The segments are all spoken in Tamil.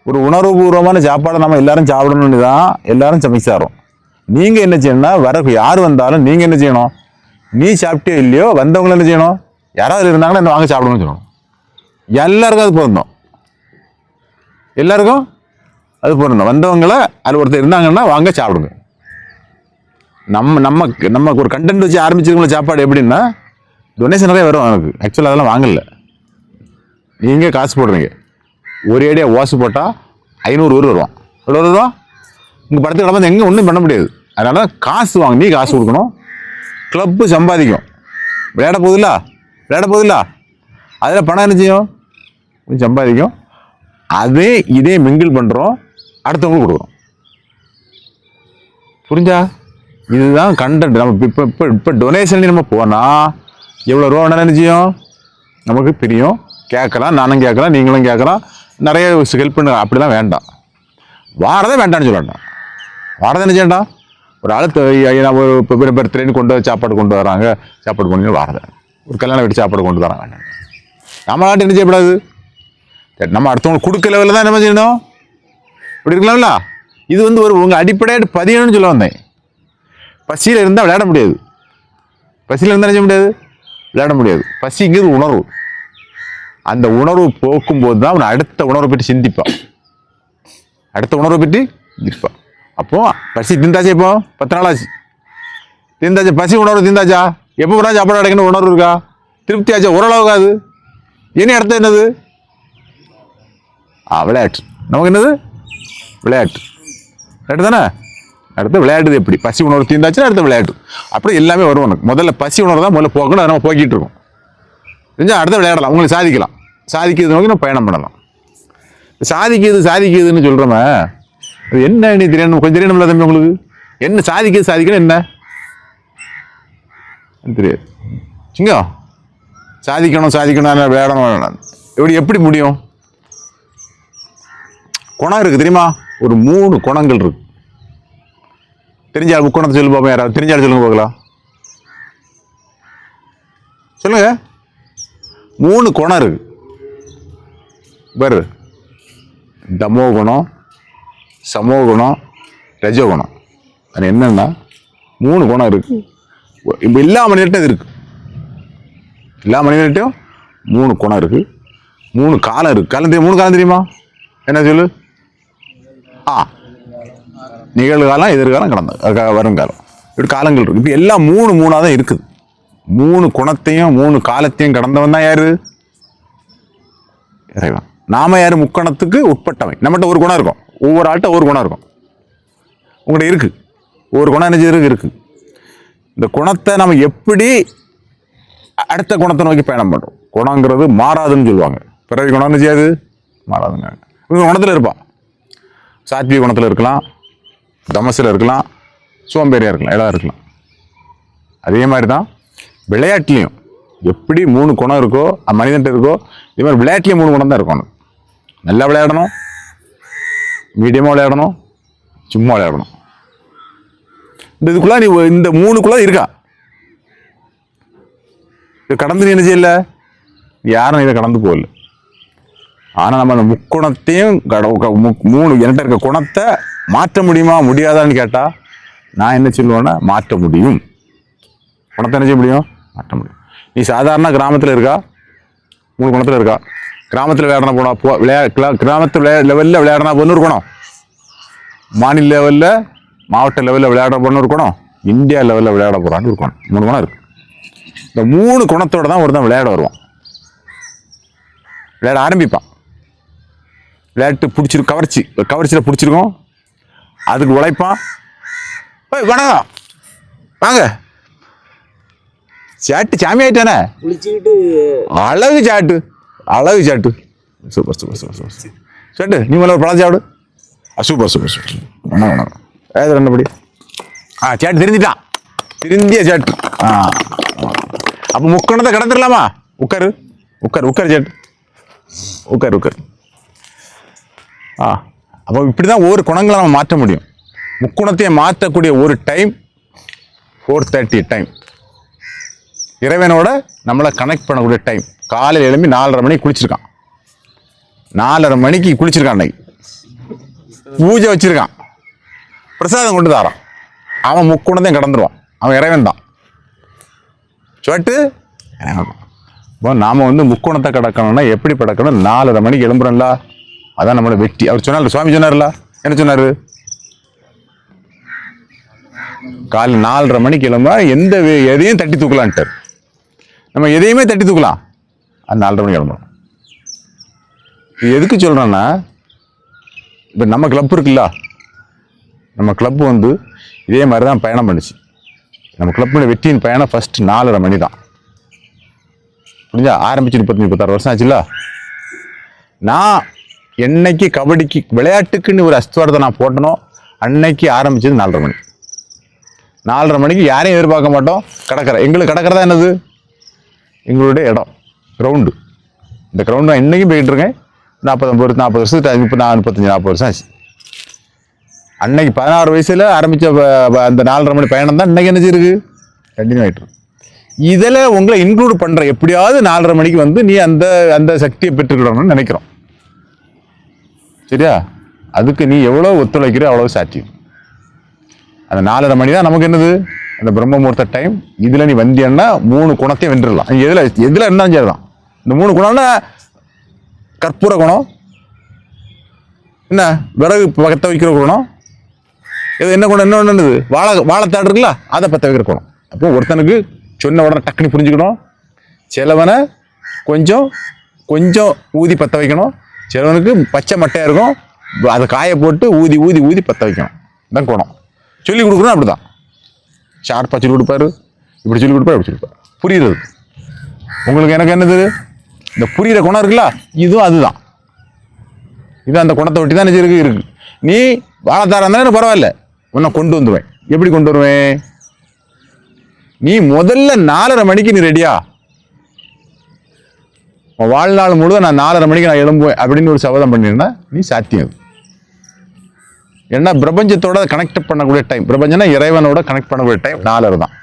ஒரு உணர்வுபூர்வமான சாப்பாடை நம்ம எல்லாரும் சாப்பிடணும்னு தான் எல்லாரும் சமைச்சாரோம். நீங்கள் என்ன செய்யணும்னா யார் வந்தாலும் நீங்கள் என்ன செய்யணும், நீ சாப்பிட்டே இல்லையோ வந்தவங்களும் என்ன செய்யணும், யாராவது இருந்தாங்கன்னா என்ன வாங்க சாப்பிடணும்னு சொல்லணும். எல்லாருக்கும் அது பொருந்தோம், எல்லாருக்கும் அது பொருந்தோம். வந்தவங்களை அது ஒருத்தர் இருந்தாங்கன்னா வாங்க சாப்பிடுங்க. நம்ம ஒரு கண்டென்ட் வச்சு ஆரம்பிச்சிருக்கோம். சாப்பாடு எப்படின்னா டொனேஷன் நிறைய வரும் எனக்கு. ஆக்சுவலாக அதெல்லாம் வாங்கல, நீங்கள் காசு போடுறீங்க. ஒரு ஏடியா ஓசு போட்டால் 500 பேர் வருவான். எவ்வளோ வருவா? உங்கள் படத்துக்கு கிடப்பது எங்கே ஒன்றும் பண்ண முடியாது. அதனால காசு வாங்க, நீ காசு கொடுக்கணும். கிளப்பு சம்பாதிக்கும், விளையாட போதில்ல அதில் பணம் என்ன செய்யும், சம்பாதிக்கும். இதே மிங்கிள் பண்ணுறோம், அடுத்தவங்களுக்கு கொடுக்குறோம். புரிஞ்சா? இதுதான் கண்டென்ட். நம்ம இப்போ டொனேஷன் நம்ம போனால் எவ்வளோ ரூபா வேணாலும் என்ன செய்யும் நமக்கு பிரியும். கேட்கலாம், நானும் கேட்கலாம், நீங்களும் கேட்கலாம், நிறைய ஹெல்ப் பண்ண. அப்படிலாம் வேண்டாம், வாரதே வேண்டாம்னு சொல்ல வேண்டாம். வாரதை என்ன செய்யண்டாம், ஒரு ஆள் ஒரு பர்த்டேன்னு சாப்பாடு கொண்டு வராங்க, சாப்பாடு பண்ணி வாரதை ஒரு கல்யாணம் வீட்டு சாப்பாடு கொண்டு தராங்க. வேண்டாம், நம்மளாட்டு என்ன செய்யக்கூடாது, நம்ம அடுத்தவங்களுக்கு கொடுக்க லெவலில் தான் என்ன செய்யணும், இப்படி இருக்கலாம்ல. இது ஒரு உங்கள் அடிப்படையாக பதியணும்னு சொல்ல வந்தேன். பசியில் இருந்தால் விளையாட முடியாது, பசியில் இருந்தால் நினைச்ச முடியாது, விளையாட முடியாது. பசிங்கிறது உணர்வு. அந்த உணர்வு போக்கும்போது தான் அவன் அடுத்த உணர்வை பற்றி சிந்திப்பான், அடுத்த உணர்வை பற்றி சிந்திப்பான். அப்போ பசி தீந்தாச்சா, இப்போ 10 நாள் ஆச்சு தீந்தாச்சா, பசி உணர்வு தீந்தாச்சா, எப்போ போனால் சாப்பாடு அடைக்கணும் உணர்வு இருக்கா, திருப்தி ஆச்சா, ஓரளவுக்காது. இனி அடுத்த என்னது, விளையாட்டு. நமக்கு என்னது விளையாட்டு, விளையாட்டு தானே. அடுத்து விளையாடுது எப்படி, பசி உணர்வு தீர்ந்தாச்சுன்னா அடுத்த விளையாட்டு. அப்படி எல்லாமே வரும். உனக்கு முதல்ல பசி உணர்வு தான் முதல்ல போக்கணும், அதை நம்ம போக்கிட்டு இருக்கோம். தெரிஞ்சா அடுத்த விளையாடலாம், உங்களுக்கு சாதிக்கலாம். சாதிக்கிறது நோக்கி நம்ம பயணம் பண்ணலாம். சாதிக்குதுன்னு சொல்கிறோமே, அது என்ன நீ தெரியணும், கொஞ்சம் தெரியணும்ல தம்பி உங்களுக்கு. என்ன சாதிக்கணும் என்ன தெரியாது. சிங்க சாதிக்கணும் விளையாடணும், எப்படி முடியும்? குணம் இருக்குது தெரியுமா, ஒரு 3 குணங்கள் இருக்கு. தெரிஞ்சால் முக்கோணத்தை சொல்லு பார்ப்போம். யாராவது தெரிஞ்சாலும் சொல்லுங்க பார்க்கலாம், சொல்லுங்க. 3 குணம் இருக்கு பாரு. தமோ குணம், சமோ குணம், ரஜோ குணம். அது என்னன்னா 3 குணம் இருக்கு. இப்போ எல்லா மனிதர்கிட்டும் இருக்கு, எல்லா மனிதர்கிட்டையும் 3 குணம் இருக்கு. 3 காலம் இருக்கு. காலம் தெரியும், 3 காலம் தெரியுமா? என்ன சொல்லு? நிகழ்காலம், எதிர்காலம், கடந்த வருங்காலம், இப்படி காலங்கள் இருக்கு. இப்போ எல்லாம் 3 தான் இருக்குது. 3 குணத்தையும் 3 காலத்தையும் கடந்தவன் தான் யாரு? இறைவன். நாம யாரு? முக்கணத்துக்கு உட்பட்டவன். நம்மகிட்ட ஒரு குணம் இருக்கும், ஒவ்வொரு ஆள்கிட்ட ஒரு குணம் இருக்கும். உங்கள்கிட்ட இருக்கு ஒரு குணம், என்ன இருக்கு. இந்த குணத்தை நம்ம எப்படி அடுத்த குணத்தை நோக்கி பயணம் பண்றோம். குணங்கிறது மாறாதுன்னு சொல்லுவாங்க. பிறவி குணம் என்ன செய்யாது, மாறாதுங்க. இவங்க குணத்தில் இருப்பான். சாத்விக குணத்தில் இருக்கலாம், தமசில் இருக்கலாம், சோம்பேறியாக இருக்கலாம், எல்லாம் இருக்கலாம். அதே மாதிரி தான் விளையாட்டுலேயும் எப்படி 3 குணம் இருக்கோ, மனிதன்ட்டு இருக்கோ, இதே மாதிரி விளையாட்டுலேயும் 3 குணம் தான் இருக்கணும். நல்லா விளையாடணும், மீடியமாக விளையாடணும், சும்மா விளையாடணும். இதுக்குள்ள நீ இந்த 3க்குள்ள இருக்கா, இது கடந்து நீ என்ன செய்யல, யாரும் இதை கடந்து போகல. ஆனால் நம்ம அந்த முக்குணத்தையும் 3 என்கிட்ட இருக்க குணத்தை மாற்ற முடியுமா முடியாதான்னு கேட்டால் நான் என்ன சொல்லுவேன்னா மாற்ற முடியும். குணத்தை என்ன செய்ய முடியும், மாற்ற முடியும். நீ சாதாரண கிராமத்தில் இருக்கா, 3 குணத்தில் இருக்கா. கிராமத்தில் விளையாடனா போனால் கிராமத்தில் லெவலில் விளையாடனா போன்னு ஒரு குணம், மாநில லெவலில் மாவட்ட லெவலில் விளையாட போன்னு ஒரு குணம், இந்தியா லெவலில் விளையாட போகிறான்னு ஒரு குணம். 3 குணம் இருக்கு. இந்த 3 குணத்தோட தான் ஒருத்தன் விளையாட வருவான், விளையாட ஆரம்பிப்பான். விளையாட்டு பிடிச்சிருக்கு, கவர்ச்சியில் பிடிச்சிருக்கோம், அதுக்கு உழைப்பான். வணக்கம் வாங்க, சாட்டு சாமி ஆயிட்டானே, அழகு சாட்டு சூப்பர் சாட்டு. நீ மேலே ஒரு பழம் சாப்பிடு. சூப்பர் வணக்கம். ஏது ரெண்டுபடி சாட்டு தெரிஞ்சிட்டான், திருந்திய சாட்டு. அப்போ முக்கணத்தை கடந்துடலாமா? உட்காரு சாட்டு, உட்காரு. அப்போ இப்படி தான் ஒவ்வொரு குணங்களை நம்ம மாற்ற முடியும். முக்குணத்தையே மாற்றக்கூடிய ஒரு டைம் 4:30 டைம், இறைவனோட நம்மளை கனெக்ட் பண்ணக்கூடிய டைம். காலையில் எழும்பி 4:30 மணிக்கு குளிச்சிருக்கான், 4:30 மணிக்கு குளிச்சிருக்கான். அன்னைக்கு பூஜை வச்சிருக்கான், பிரசாதம் கொண்டு தாரான், அவன் முக்குணத்தையும் கடந்துருவான், அவன் இறைவன் தான் சொல்லிட்டு. இப்போ நாம் வந்து முக்குணத்தை கடக்கணும்னா எப்படி படக்கணும்? 4:30 மணிக்கு எழும்புறோம்ல, அதான் நம்மளோட வெற்றி. அவர் சொன்னார், சுவாமி சொன்னார்ல, என்ன சொன்னார்? காலை 4:30 மணிக்கு எழும்பா எதையும் தட்டி தூக்கலான்ட்டார். நம்ம எதையுமே தட்டி தூக்கலாம், அது 4:30 மணிக்கு எழும்பணும். இது எதுக்கு சொல்கிறோன்னா, இப்போ நம்ம கிளப் இருக்குல்ல, நம்ம கிளப்பு வந்து இதே மாதிரி தான் பயணம் பண்ணிச்சு. நம்ம கிளப்போட வெற்றியின் பயணம் ஃபஸ்ட்டு 4:30 மணி தான். புரிஞ்சா? ஆரம்பிச்சு 35-36 வருஷம் ஆச்சுல்ல. நான் என்னைக்கு கபடிக்கு விளையாட்டுக்குன்னு ஒரு அஸ்துவாரத்தை நான் போட்டனோ அன்னைக்கு ஆரம்பிச்சது 4:30 மணி. 4:30 மணிக்கு யாரையும் எதிர்பார்க்க மாட்டோம். கடற்கரை எங்களுக்கு கடற்கரை என்னது? எங்களுடைய இடம், கிரவுண்டு. இந்த கிரவுண்டு நான் இன்றைக்கும் போய்கிட்டு இருக்கேன். 40 வருஷத்துக்கு இப்போ நான் 35-40 வருஷம் ஆச்சு. அன்னைக்கு 16 வயசில் ஆரம்பித்த அந்த 4:30 மணி பயணம் தான் இன்றைக்கி என்ன இருக்கு, கண்டினியூ ஆகிட்டு. இதில் உங்களை இன்க்ளூட் பண்ணுற எப்படியாவது 4:30 மணிக்கு வந்து நீ அந்த அந்த சக்தியை பெற்றுக்கிடணும்னு நினைக்கிறோம். சரியா? அதுக்கு நீ எவ்வளோ ஒத்துழைக்கிற அவ்வளோ சாட்சியம். அந்த 4:30 மணி தான் நமக்கு என்னது, அந்த பிரம்ம முகூர்த்த டைம். இதில் நீ வந்தியன்னா 3 குணத்தையும் வென்றுடலாம். எதில் இருந்தாலும் சரி தான். இந்த 3 குணம்னா கற்பூர குணம், என்ன விறகு பற்ற வைக்கிற குணம், இது என்ன குணம், என்ன என்னது வாழைத்தாடு இருக்குல்ல, அதை பற்ற வைக்கிற குணம். அப்போ ஒருத்தனுக்கு சொன்ன உடனே டக்குன்னு புரிஞ்சுக்கணும். சிலவனை கொஞ்சம் கொஞ்சம் ஊதி பற்ற வைக்கணும், சிலவனுக்கு பச்சை மட்டையாக இருக்கும், அதை காய போட்டு ஊதி ஊதி ஊதி பற்ற வைக்கணும். தான் குணம். சொல்லி கொடுக்கணும். அப்படி தான் ஷார்ப்பாக சொல்லி கொடுப்பாரு, இப்படி சொல்லி கொடுப்பாரு, அப்படி சொல்லி கொடுப்பாரு. புரியுறது உங்களுக்கு. எனக்கு என்னது, இந்த புரிகிற குணம் இருக்குல்ல, இதுவும் அதுதான். இது அந்த குணத்தை ஒட்டி தான் இருக்கு. நீ வாழைத்தாரம் இருந்தாலும் பரவாயில்ல, உன்னை கொண்டு வந்துடுவேன். எப்படி கொண்டு வருவேன்? நீ முதல்ல 4:30 மணிக்கு நீ ரெடியா? வாழ்நாள் முழுவதும் நான் 4:30 மணிக்கு நான் எழும்புவேன் அப்படின்னு ஒரு சபதம் பண்ணிருந்தா நீ சாத்தியம். ஏன்னா பிரபஞ்சத்தோட கனெக்ட் பண்ணக்கூடிய டைம், பிரபஞ்சம்னா இறைவனோட கனெக்ட் பண்ணக்கூடிய டைம் 4:30 தான்.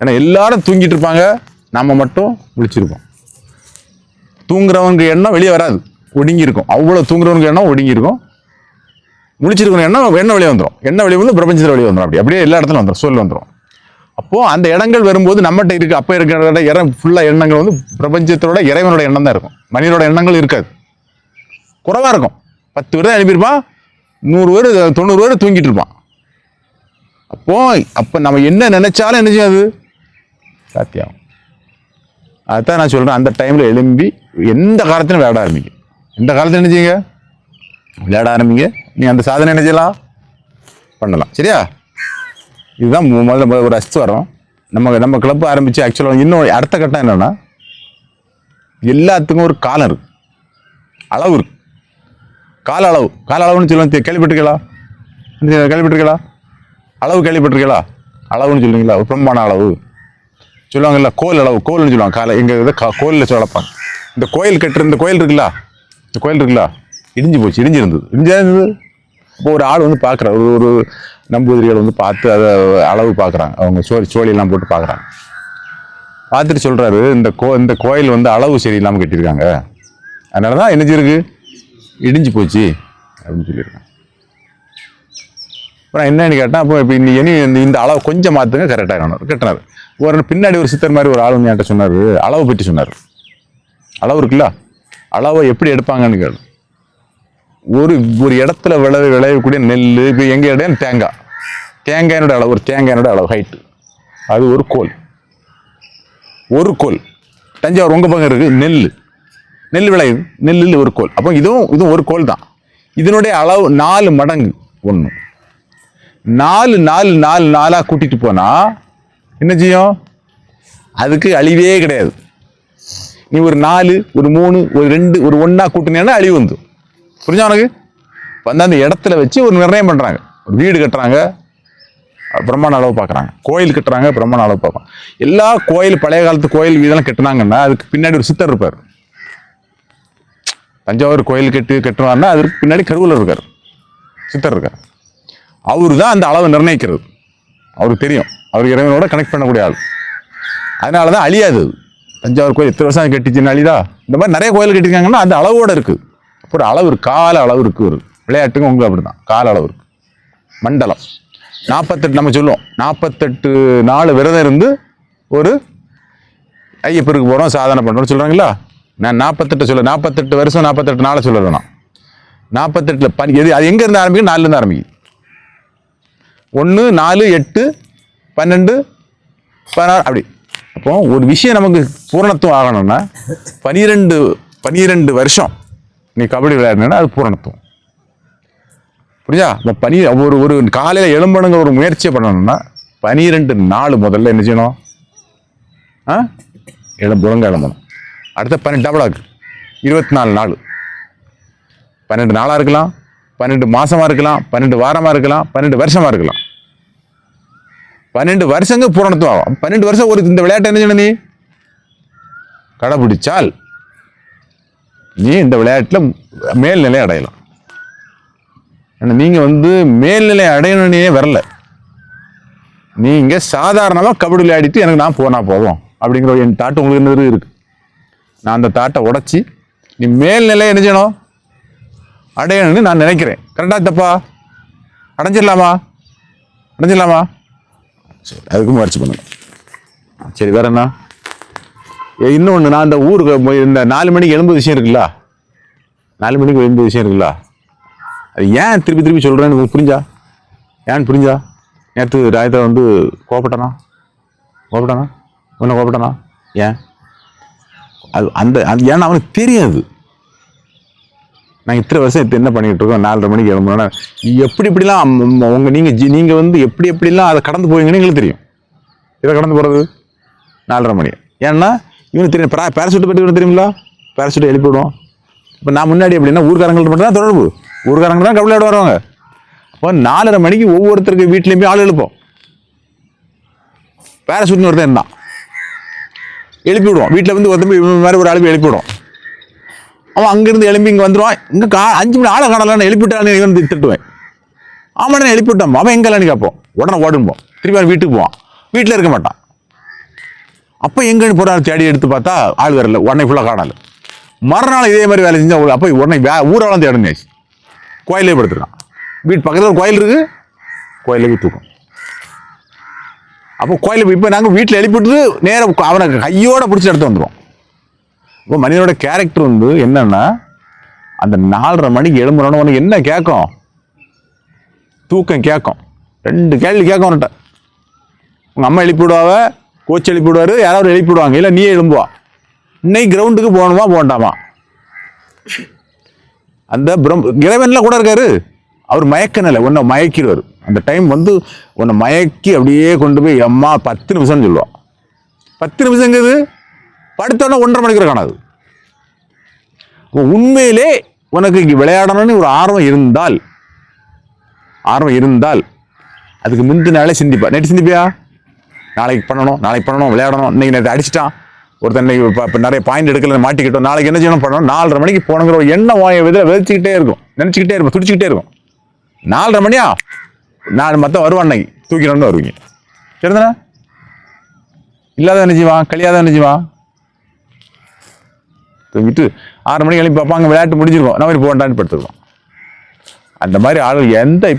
ஏன்னா எல்லாரும் தூங்கிட்டு இருப்பாங்க, நம்ம மட்டும் விழிச்சிருப்போம். தூங்குறவங்க எண்ணம் வெளியே வராது, ஒடுங்கி இருக்கும். அவ்வளோ தூங்குறவங்க எண்ணம் ஒடுங்கி இருக்கும். முழிச்சிருக்கிற எண்ணம் வெளியே வந்துடும். எண்ணெய் வெளியே வந்து பிரபஞ்சத்தில் வெளியே வந்துடும். அப்படியே எல்லா இடத்துலையும் வந்துடும், சூழல் வந்துடும். அப்போது அந்த இடங்கள் வரும்போது நம்மகிட்ட இருக்குது. அப்போ இருக்கிற ஃபுல்லாக எண்ணங்கள் வந்து பிரபஞ்சத்தோட இறைவனோட எண்ணம் தான் இருக்கும். மனிதனோட எண்ணங்கள் இருக்காது, குறைவாக இருக்கும். 10 பேர் தான் எழுப்பியிருப்பான், 100 பேர் 90 பேர் தூங்கிட்டு இருப்பான். அப்போ நம்ம என்ன நினைச்சாலும் என்ன செய்யாது, சாத்தியாகும். அதுதான் நான் சொல்கிறேன், அந்த டைமில் எழும்பி எந்த காலத்திலும் விளையாட ஆரம்பிங்க. எந்த காலத்தில் என்ன செய்யுங்க, விளையாட ஆரம்பிங்க. நீ அந்த சாதனை என்ன செய்யலாம், பண்ணலாம். சரியா? இதுதான் முதல்ல ஒரு அஸ்து வரும். நம்ம கிளப் ஆரம்பித்து ஆக்சுவலாக இன்னும் அடுத்த கட்டம் என்னென்னா, எல்லாத்துக்கும் ஒரு காலம் இருக்குது, அளவு இருக்குது. கால அளவுன்னு சொல்லுவாங்க, கேள்விப்பட்டிருக்கீங்களா? அளவு கேள்விப்பட்டிருக்கீங்களா? அளவுன்னு சொல்லுவீங்களா? ஒரு பிரம்மாண்ட அளவு சொல்லுவாங்கல்ல, கோல்னு சொல்லுவாங்க. எங்கள் இதை கோயிலில் சொல்லப்பாங்க. இந்த கோயில் கட்டுற இந்த கோயில் இருக்குல்ல, இடிஞ்சிருந்தது. இப்போ ஒரு ஆள் வந்து பார்க்குறாரு, ஒரு நம்பூதிரிகள் வந்து பார்த்து அதை அளவு பார்க்குறாங்க. அவங்க சோழியெல்லாம் போட்டு பார்க்குறாங்க. பார்த்துட்டு சொல்கிறாரு, இந்த கோயில் வந்து அளவு சரியில்லாமல் கட்டியிருக்காங்க, அதனால தான் என்னச்சிருக்கு, இடிஞ்சு போச்சு அப்படின்னு சொல்லியிருக்காங்க. அப்புறம் என்னன்னு கேட்டால், அப்போ இப்போ இந்த அளவு கொஞ்சம் மாற்றுங்க, கரெக்டாக கட்டினார். ஒரு பின்னாடி ஒரு சித்தர் மாதிரி ஒரு ஆள் வந்து என்கிட்ட சொன்னார், அளவு பற்றி சொன்னார். அளவு இருக்குல்ல, அளவை எப்படி எடுப்பாங்கன்னு கேளு. ஒரு இடத்துல விளையக்கூடிய நெல், இப்போ எங்கள் இடம் தேங்காயினோட அளவு, ஒரு தேங்காயினோட அளவு ஹைட்டு, அது ஒரு கோல். தஞ்சாவூர் உங்கள் பக்கம் இருக்குது, நெல் விளையுது, நெல்லில் ஒரு கோல். அப்போ இதுவும் ஒரு கோல் தான். இதனுடைய அளவு 4 மடங்கு. 1 4 கூட்டிட்டு போனால் என்ன செய்யும், அதுக்கு அழிவே கிடையாது. நீ ஒரு 4, ஒரு 3, ஒரு 2, ஒரு 1 கூட்டினேன்னா அழிவு வந்து. புரிஞ்சா உனக்கு? வந்து அந்த இடத்துல வச்சு ஒரு நிர்ணயம் பண்ணுறாங்க. ஒரு வீடு கட்டுறாங்க, பிரம்மாண்ட அளவு பார்க்குறாங்க. கோயில் கட்டுறாங்க, பிரம்மாண்ட அளவு பார்ப்பாங்க. எல்லா பழைய காலத்து கோயில் இதெல்லாம் கட்டுனாங்கன்னா அதுக்கு பின்னாடி ஒரு சித்தர் இருப்பார். தஞ்சாவூர் கோயில் கட்டுவார்னா அதுக்கு பின்னாடி கருவூலர் இருக்கார், சித்தர் இருக்கார். அவரு தான் அந்த அளவை நிர்ணயிக்கிறது. அவருக்கு தெரியும், அவர் இறைவனோட கனெக்ட் பண்ணக்கூடிய ஆள். அதனால தான் அழியாது. தஞ்சாவூர் கோயில் எத்தனை வருஷம் கட்டிச்சுன்னு அழிதா? இந்த மாதிரி நிறைய கோயில் கட்டிருக்காங்கன்னா அந்த அளவோடு இருக்குது. ஒரு அளவு இருக்கு, கால அளவு இருக்குது. விளையாட்டுக்கும் உங்களுக்கு அப்படி தான். கால அளவு இருக்கு, மண்டலம் 48. நம்ம சொல்லுவோம் 48 நாள் விரதம் இருந்து ஒரு ஐயப்பருக்கு போகிறோம், சாதனை பண்ணுறோம்னு சொல்கிறாங்களா. நான் 48 சொல்ல, 48 வருஷம் 48 நாளை சொல்லுறேன் நான். 48 எது அது எங்கேருந்து ஆரம்பிக்கும்? 4லேருந்து ஆரம்பிக்கும். 1 4 8 12 16 அப்படி. அப்போ ஒரு விஷயம் நமக்கு பூரணத்துவம் ஆகணும்னா 12 வருஷம் நீ கபடி விளையாடுனா அது பூரணத்துவம். புரியுதா? இந்த ஒரு காலையில் எழும்பணுங்கிற ஒரு முயற்சியை பண்ணணும்னா 12 நாள் முதல்ல என்ன செய்யணும்? ஒழுங்கா எழும்பணும். அடுத்த 12 டபுளாக்கு 24 நாள். 12 நாளாக இருக்கலாம், 12 மாசமா இருக்கலாம், 12 வாரமா இருக்கலாம், 12 வருஷமா இருக்கலாம். 12 வருஷங்க பூரணத்துவம் ஆகும். 12 வருஷம் ஒரு இந்த விளையாட்டை என்ன செய்யணும்? நீ கடைபிடிச்சால் நீ இந்த விளையாட்டில் மேல்நிலை அடையலாம். நீங்க மேல்நிலை அடையணுன்னே வரல, நீங்க சாதாரணமாக கபடி விளையாடிட்டு எனக்கு நான் போனா போவோம் அப்படிங்கிற என் தாட்டு உங்களுக்கு என்ன இருக்கு. நான் அந்த தாட்டை உடைச்சி நீ மேல்நிலை என்ன செய்யணும்? அடையணும்னு நான் நினைக்கிறேன். கரெக்டா தப்பா? அடைஞ்சிடலாமா? சரி, அதுக்கு முயற்சி பண்ணுங்க. சரி, வேற என்ன? இன்னொன்று, நான் அந்த ஊருக்கு இந்த 4 மணிக்கு எழும்புற விஷயம் இருக்குல்ல, 4 மணிக்கு எழும்புற விஷயம் இருக்குல்ல, அது ஏன் திருப்பி சொல்கிறேன்னு உங்களுக்கு புரிஞ்சா? ஏன்னு புரிஞ்சா? நேற்று ராயத்தை கோபப்பட்டானா? ஒன்றும் கோபப்பட்டானா? ஏன்? அது ஏன்னா அவனுக்கு தெரியாது. நாங்கள் இத்தனை வருஷம் என்ன பண்ணிகிட்டு இருக்கோம். 4:30 மணிக்கு எழும்புனா எப்படிலாம் நீங்கள் எப்படிலாம் அதை கடந்து போவீங்கன்னு எங்களுக்கு தெரியும். இதை கடந்து போகிறது 4:30 மணி. ஏன்னா இவனுக்கு தெரியும். பேராசூட்டை பற்றி இவனுக்கு தெரியுங்களா? பேராசூட்டை எழுப்பி விடுவோம். இப்போ நான் முன்னாடி எப்படின்னா ஊர்காரங்கள்ட்ட மட்டும் தான் தொடர்பு, ஊர்காரங்க தான் கபடி விளையாட வருவாங்க. அப்போ 4:30 மணிக்கு ஒவ்வொருத்தருக்கு வீட்லேயுமே ஆள் எழுப்போம். பேராசூட்னு ஒருத்தன் இருந்தான், எழுப்பி விடுவோம். வீட்டில் ஒருத்தர் மாதிரி ஒரு ஆளுக்கு எழுப்பி விடுவோம். அவன் அங்கிருந்து எழுப்பி இங்கே வந்துடுவான். இங்கே 5 மணி ஆளை காணலாம், எழுப்பிவிட்டான்னு இவன் திட்டுவேன். ஆமாம், நான் எழுப்பிவிட்டான். அவன் எங்கெல்லாம் கேட்போம். உடனே ஓடும்போம். திருப்பி வீட்டுக்கு போவான். வீட்டில் இருக்க மாட்டான். அப்போ எங்கன்னு போகிறாரு தேடி எடுத்து பார்த்தா ஆள் வரல, உடனே ஃபுல்லாக காணல. மறுநாள் இதே மாதிரி வேலை செஞ்சால் அப்போ உடனே ஊரெல்லாம் தேடுங்க. கோயிலே படுத்துருக்கான். வீட்டு பக்கத்தில் ஒரு கோயில் இருக்குது, கோயிலே போய் தூக்கம். அப்போ கோயிலில் இப்போ நாங்கள் வீட்டில் எழுப்பிட்டு நேரம் அவனை கையோட பிடிச்சி எடுத்து வந்துடுவோம். இப்போ மனிதனோட கேரக்டர் என்னன்னா, அந்த 4:30 மணிக்கு எழும்புறோன்னு உனக்கு என்ன கேட்கும்? தூக்கம் கேட்கும். 2 கேள்வி கேட்கும் அவன்கிட்ட. உங்கள் அம்மா எழுப்பி விடுவாவ, கோச் எழுப்பி விடுவாரு, யாராவது எழுப்பி விடுவாங்க, இல்லை நீயே எழும்புவா. இன்னைக்கு கிரவுண்டுக்கு போகணுமா போகண்டாமா? அந்த இறைவன்லாம் கூட இருக்காரு, அவர் மயக்க நிலை, உன்னை மயக்கிடுவார். அந்த டைம் உன்னை மயக்கி அப்படியே கொண்டு போய் அம்மா 10 நிமிஷம்னு சொல்லுவான். 10 நிமிஷங்கிறது படுத்தோன்னா 1:30 மணிக்கு காணாது. உண்மையிலே உனக்கு இங்கே விளையாடணும்னு ஒரு ஆர்வம் இருந்தால் அதுக்கு முந்தின நாளே சிந்திப்பா. நேற்று சிந்திப்பியா? நாளைக்கு பண்ணணும் விளையாடணும். இன்னைக்கு நேற்று அடிச்சிட்டான் ஒருத்தன், இப்போ நிறைய பாயிண்ட் எடுக்கல, மாட்டிக்கிட்டோம், நாளைக்கு என்ன செய்யணும் பண்ணணும், 4:30 மணிக்கு போனங்கிற ஒரு எண்ணம் இதில் விதைச்சிக்கிட்டே இருக்கும், நினச்சிக்கிட்டே இருக்கும், துடிச்சிக்கிட்டே இருக்கும். 4:30 மணியா? நான் மொத்தம் வருவான், அன்னைக்கு தூக்கிடணும்னு வருவீங்க. சரிதானே? இல்லாத நினைச்சுவான், கழியாத நினைச்சுவான். தூங்கிட்டு 6 மணிக்கு எழுப்பி பார்ப்பாங்க, விளையாட்டு முடிஞ்சிருக்கும், நம்ம போகண்டான்னு படுத்துருக்கோம். அந்த மாதிரி ஆளுகள்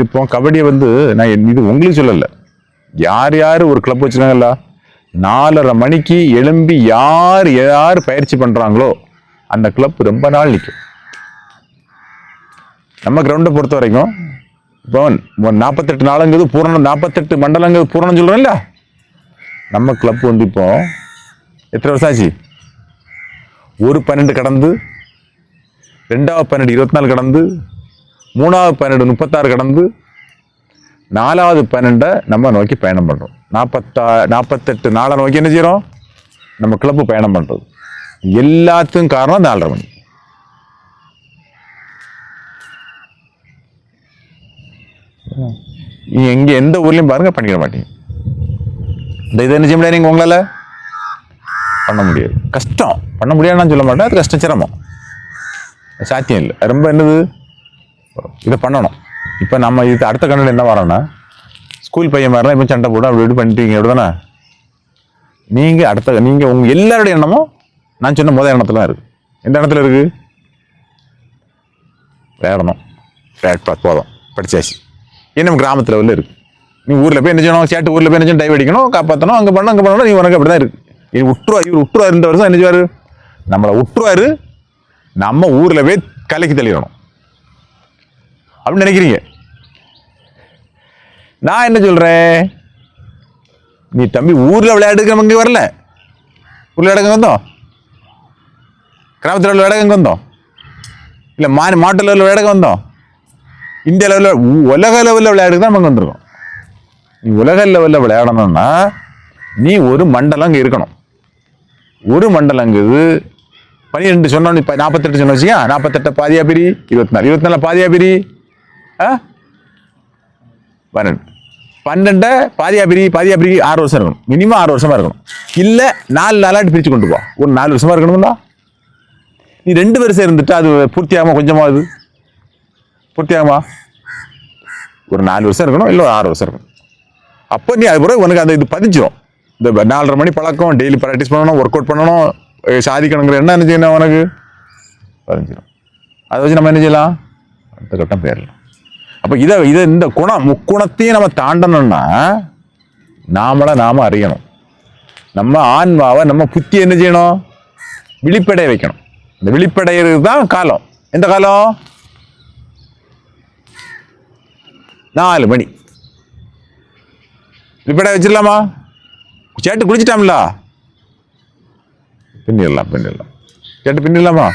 இப்போ கபடியை நான் இது உங்களுக்கு சொல்லலை, யார் ஒரு கிளப் வச்சுருக்காங்கல்ல, 4:30 மணிக்கு எழும்பி யார் பயிற்சி பண்ணுறாங்களோ அந்த கிளப் ரொம்ப நாள் நிற்கும். நம்ம கிரவுண்டை பொறுத்த வரைக்கும் இப்போ 48 நாளுங்கிறது பூரணம், 48 மண்டலங்கிறது பூரணம் சொல்கிறோம் இல்லை. நம்ம கிளப் இப்போ எத்தனை வருஷம் ஆச்சு? ஒரு 12 கடந்து, 2வது 12 24 கடந்து, 3வது 12 36 கடந்து, 4வது 12 நம்ம நோக்கி பயணம் பண்ணுறோம். 48 நாளை நோக்கி என்ன செய்கிறோம்? நம்ம கிளப்பு பயணம் பண்ணுறது. எல்லாத்துக்கும் காரணம் 4:30 மணி. எங்கே எந்த ஊர்லேயும் பாருங்க பண்ணிட மாட்டீங்க. இந்த இதை என்ன செய்ய முடியாது, நீங்கள் உங்களால் பண்ண முடியாது. கஷ்டம், பண்ண முடியாதுன்னு சொல்ல மாட்டேன், அது கஷ்டம், சிரமம், சாத்தியம் இல்லை. ரொம்ப என்னது இதை பண்ணணும். இப்போ நம்ம இது அடுத்த கண்ணு என்ன வரோன்னா, ஸ்கூல் பையன் மாதிரிலாம் இப்போ சண்டை போட அப்படி இப்படி பண்ணிட்டீங்க, அப்படி தானே? நீங்கள் உங்கள் எல்லாருடைய எண்ணமும் நான் சொன்ன முதல் எண்ணத்துல தான் இருக்குது. எந்த இடத்துல இருக்குது? விளையாடணும். போதும், படித்தாச்சு. இன்னும் கிராமத்து லெவலில் இருக்குது. நீ ஊரில் போய் என்ன செய்யணும், சேட்டு ஊரில் போய் என்ன செய்யணும், டைவ் அடிக்கணும், காப்பாற்றணும், அங்கே பண்ணணும், நீ உனக்கு அப்படி தான் இருக்குது. இது இவர் விட்டுருவார். இந்த வருஷம் என்ன செய்வார், நம்மளை விட்டுருவார். நம்ம ஊரில் போய் கலைக்கு தெளியணும் அப்படின்னு நினைக்கிறீங்க. நான் என்ன சொல்கிறேன், நீ தம்பி ஊரில் விளையாடுக்கு நம்ம இங்கே வரல. ஊரில் விளையாடுங்க வந்தோம், கிராமத்தில் விளையாடுங்க வந்தோம், இல்லை மாட்டு லெவலில் விளையாடுங்க வந்தோம், இந்தியா லெவலில் உலக லெவலில் விளையாடுக்கு தான் நமக்கு வந்திருக்கோம். நீ உலக லெவலில் விளையாடணும்னா நீ ஒரு மண்டலம் அங்கே இருக்கணும். ஒரு மண்டலங்குது 12 சொன்னோம், 48 சொன்ன வச்சியா, 48 பாதியா பிரி, 24, 24 பாதியா பிரி, 12 பாதியா பிரி 6 வருஷம் இருக்கணும். மினிமம் 6 வருஷமா இருக்கணும். இல்லை 4 நாளாட்டு பிரித்து கொண்டு போ. ஒரு 4 வருஷமா இருக்கணும்டா. நீ 2 வருஷம் இருந்துட்டு அது பூர்த்தியாகுமா, கொஞ்சமாவது பூர்த்தியாகுமா? ஒரு 4 வருஷம் இருக்கணும், இல்லை 6 வருஷம் இருக்கணும். அப்போ நீ அது பிறகு உனக்கு அந்த இது பதிஞ்சிடும். இந்த 4:30 மணி பழக்கம், டெய்லி ப்ராக்டிஸ் பண்ணணும், ஒர்க் அவுட் பண்ணணும், சாதிக்கணுங்கிற என்ன செய்யணும் உனக்கு பதிஞ்சிடும். அதை வச்சு நம்ம என்ன செய்யலாம், அடுத்த கட்டம் போயிடலாம். அப்போ இந்த முக்குணத்தையும் நம்ம தாண்டணும்னா நாம அறியணும். நம்ம ஆன்மாவை, நம்ம புத்தி என்ன செய்யணும், விழிப்படைய வைக்கணும். இந்த விழிப்படைகிறது தான் காலம். எந்த காலம்? 4 மணி விழிப்படைய வச்சிடலாமா? சேட்டு குளிச்சிட்டாம்ல, பின்னிடலாம். சேட்டு பின்னிடலாமா?